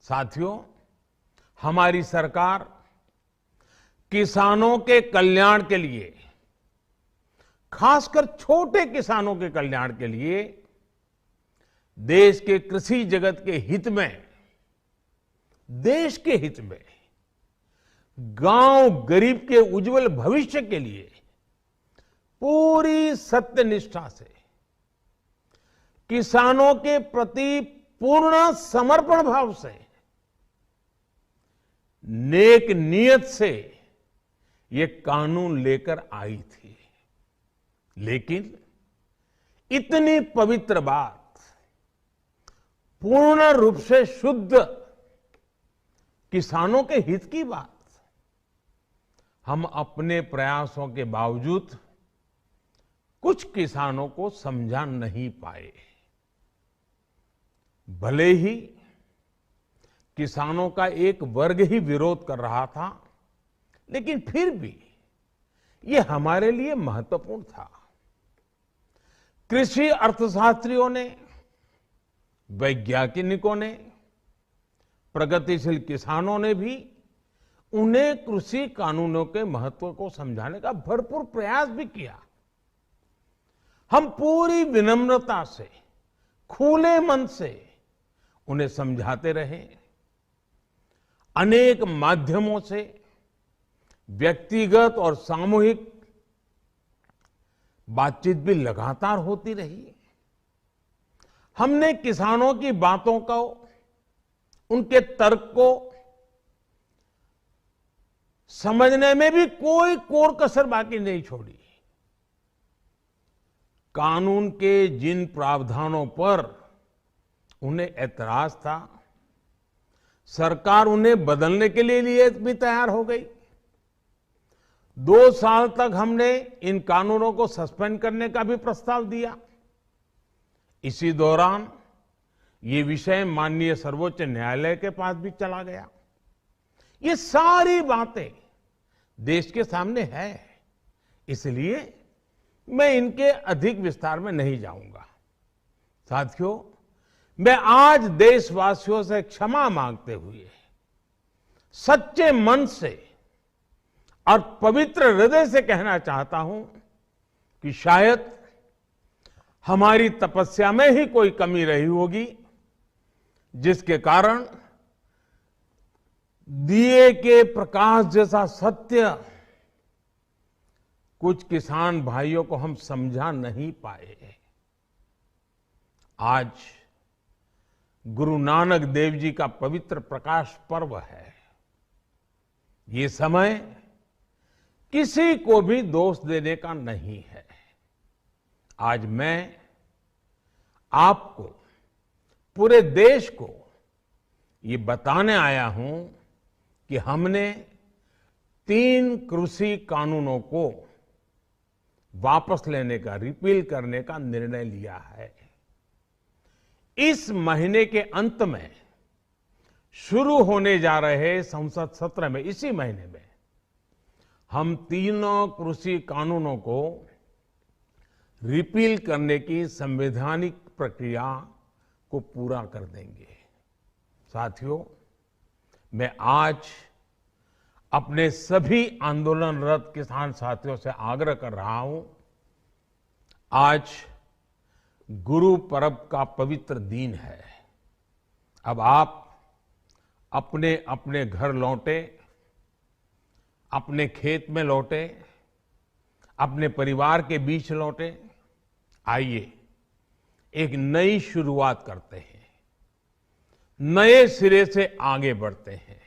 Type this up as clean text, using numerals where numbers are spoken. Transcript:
साथियों, हमारी सरकार किसानों के कल्याण के लिए, खासकर छोटे किसानों के कल्याण के लिए देश के कृषि जगत के हित में, देश के हित में, गांव गरीब के उज्जवल भविष्य के लिए पूरी सत्यनिष्ठा से, किसानों के प्रति पूर्ण समर्पण भाव से, नेक नियत से ये कानून लेकर आई थी। लेकिन इतनी पवित्र बात, पूर्ण रूप से शुद्ध किसानों के हित की बात, हम अपने प्रयासों के बावजूद कुछ किसानों को समझा नहीं पाए। भले ही किसानों का एक वर्ग ही विरोध कर रहा था, लेकिन फिर भी ये हमारे लिए महत्वपूर्ण था। कृषि अर्थशास्त्रियों ने, वैज्ञानिकों ने, प्रगतिशील किसानों ने भी उन्हें कृषि कानूनों के महत्व को समझाने का भरपूर प्रयास भी किया। हम पूरी विनम्रता से, खुले मन से उन्हें समझाते रहे। अनेक माध्यमों से व्यक्तिगत और सामूहिक बातचीत भी लगातार होती रही। हमने किसानों की बातों को, उनके तर्क को समझने में भी कोई कोर कसर बाकी नहीं छोड़ी। कानून के जिन प्रावधानों पर उन्हें ऐतराज था, सरकार उन्हें बदलने के लिए भी तैयार हो गई। 2 साल तक हमने इन कानूनों को सस्पेंड करने का भी प्रस्ताव दिया। इसी दौरान ये विषय माननीय सर्वोच्च न्यायालय के पास भी चला गया। ये सारी बातें देश के सामने है, इसलिए मैं इनके अधिक विस्तार में नहीं जाऊंगा। साथियों, मैं आज देशवासियों से क्षमा मांगते हुए सच्चे मन से और पवित्र हृदय से कहना चाहता हूं कि शायद हमारी तपस्या में ही कोई कमी रही होगी, जिसके कारण दिए के प्रकाश जैसा सत्य कुछ किसान भाइयों को हम समझा नहीं पाए। आज गुरु नानक देव जी का पवित्र प्रकाश पर्व है। ये समय किसी को भी दोष देने का नहीं है। आज मैं आपको, पूरे देश को ये बताने आया हूं कि हमने 3 कृषि कानूनों को वापस लेने का, रिपील करने का निर्णय लिया है। इस महीने के अंत में शुरू होने जा रहे संसद सत्र में, इसी महीने में, हम 3 कृषि कानूनों को रिपील करने की संवैधानिक प्रक्रिया को पूरा कर देंगे। साथियों, मैं आज अपने सभी आंदोलनरत किसान साथियों से आग्रह कर रहा हूं, आज गुरु पर्व का पवित्र दिन है। अब आप अपने अपने घर लौटे, अपने खेत में लौटे, अपने परिवार के बीच लौटे। आइए एक नई शुरुआत करते हैं, नए सिरे से आगे बढ़ते हैं।